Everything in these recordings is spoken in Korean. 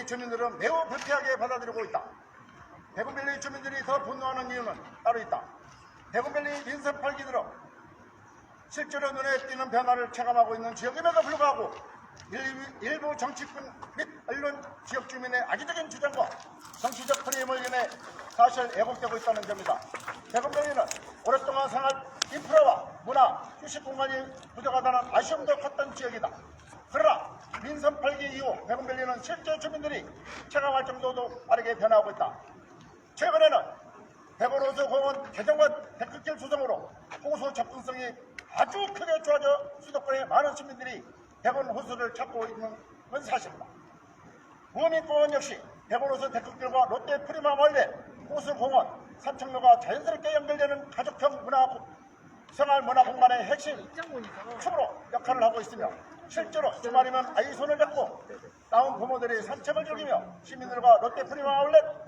주민들은 매우 불쾌하게 받아들이고 있다. 대군밸리 주민들이 더 분노하는 이유는 따로 있다. 대군밸리 민선 8기 들어 실제로 눈에 띄는 변화를 체감하고 있는 지역임에도 불구하고 일부 정치권 및 언론 지역 주민의 악의적인 주장과 정치적 프레임을 인해 사실 왜곡되고 있다는 점이다. 대군밸리는 오랫동안 생활 인프라와 문화, 휴식 공간이 부족하다는 아쉬움도 컸던 지역이다. 그러나 민선 8기 이후 대군밸리는 실제 주민들이 체감할 정도도 빠르게 변화하고 있다. 최근에는 백원호수 공원 개정과 데크길 조성으로 호수 접근성이 아주 크게 좋아져 수도권의 많은 시민들이 백원호수를 찾고 있는 건 사실이다. 무민공원 역시 백원호수 데크길과 롯데 프리마 멀레 호수공원, 산책로가 자연스럽게 연결되는 가족형 생활 문화 공간의 핵심 축으로 역할을 하고 있으며 실제로 주말이면 아이 손을 잡고 나온 부모들이 산책을 즐기며 시민들과 롯데 프리마 아울렛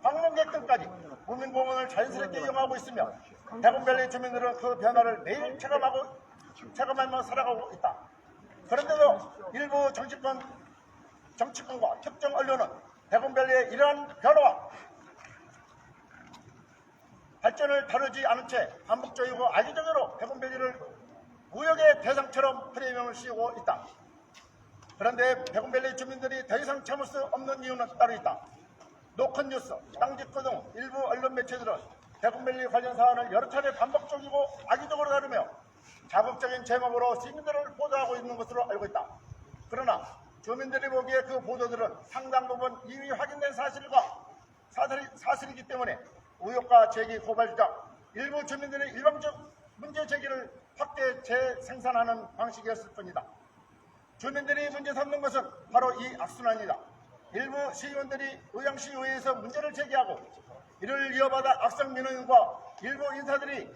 방문객들까지 무민공원을 자연스럽게 이용하고 있으며 대군밸리 주민들은 그 변화를 매일 체감하며 살아가고 있다. 그런데도 일부 정치권과 특정 언론은 대군밸리의 이러한 변화와 발전을 다루지 않은 채 반복적이고 악의적으로 대군밸리를 무역의 대상처럼 프레임을 씌우고 있다. 그런데 대군밸리 주민들이 더 이상 참을 수 없는 이유는 따로 있다. 노컷뉴스, 땅집고 등 일부 언론 매체들은 대군밸리 관련 사안을 여러 차례 반복적이고 악의적으로 다루며 자극적인 제목으로 시민들을 보도하고 있는 것으로 알고 있다. 그러나 주민들이 보기에 그 보도들은 상당 부분 이미 확인된 사실이기 때문에 의혹과 제기, 고발 주장, 일부 주민들의 일방적 문제 제기를 확대 재생산하는 방식이었을 뿐이다. 주민들이 문제 삼는 것은 바로 이 악순환이다. 일부 시의원들이 의왕시의회에서 문제를 제기하고 이를 이어받아 악성 민원인과 일부 인사들이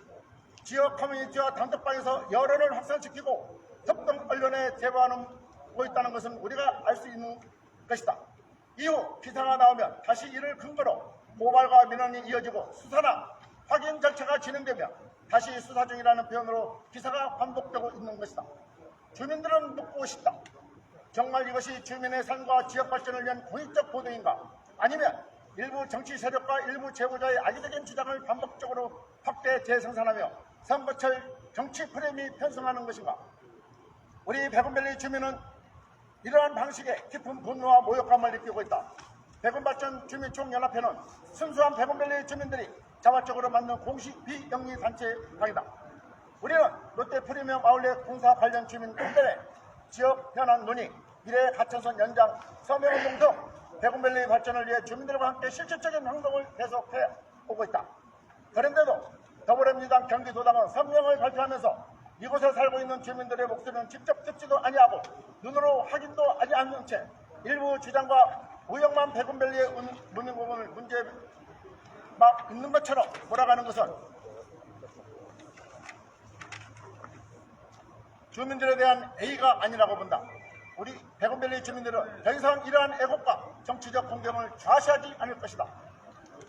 지역 커뮤니티와 단톡방에서 여론을 확산시키고 특정 언론에 제보하고 있다는 것은 우리가 알 수 있는 것이다. 이후 기사가 나오면 다시 이를 근거로 고발과 민원이 이어지고 수사나 확인 절차가 진행되며 다시 수사 중이라는 표현으로 기사가 반복되고 있는 것이다. 주민들은 묻고 싶다. 정말 이것이 주민의 삶과 지역 발전을 위한 공익적 보도인가? 아니면 일부 정치 세력과 일부 제보자의 악의적인 주장을 반복적으로 확대 재생산하며 선거철 정치 프레임이 편성하는 것인가? 우리 대군밸리 주민은 이러한 방식에 깊은 분노와 모욕감을 느끼고 있다. 대군발전 주민총연합회는 순수한 대군밸리 주민들이 자발적으로 만든 공식 비영리 단체방이다. 우리는 롯데 프리미엄 아울렛 공사 관련 주민 공단의 지역 현안 논의, 미래 가천선 연장, 서명운동 등 대군밸리 발전을 위해 주민들과 함께 실질적인 행동을 계속해 오고 있다. 그런데도 더불어민주당 경기도당은 성명을 발표하면서 이곳에 살고 있는 주민들의 목소리는 직접 듣지도 아니하고 눈으로 확인도 하지 않는 채 일부 주장과 의혹만 대군밸리의 무민공원을 문제 막 있는 것처럼 몰아가는 것은 주민들에 대한 A가 아니라고 본다. 우리 대군밸리 주민들은 더 이상 이러한 애국과 정치적 공경을 좌시하지 않을 것이다.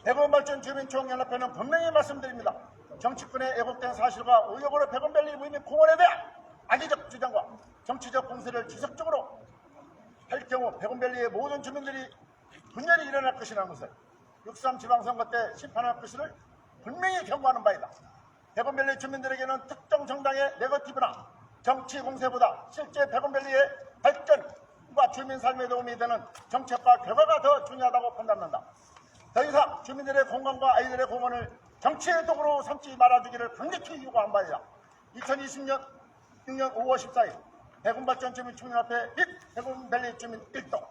대군발전 주민총연합회는 분명히 말씀드립니다. 정치권의 애국된 사실과 의혹으로 대군밸리 무민공원에 대한 악의적 주장과 정치적 공세를 지속적으로 할 경우 대군밸리의 모든 주민들이 분열이 일어날 것이라는 것을 6.3 지방선거 때 심판할 것을 분명히 경고하는 바이다. 대군밸리 주민들에게는 특정 정당의 네거티브나 정치 공세보다 실제 대군밸리의 발전과 주민 삶에 도움이 되는 정책과 결과가 더 중요하다고 판단한다. 더 이상 주민들의 공간과 아이들의 공원을 정치의 도구로 삼지 말아주기를 강력히 요구한 바이다. 2020년 6년 5월 14일 대군발전 주민총연합회 및 대군밸리 주민 1동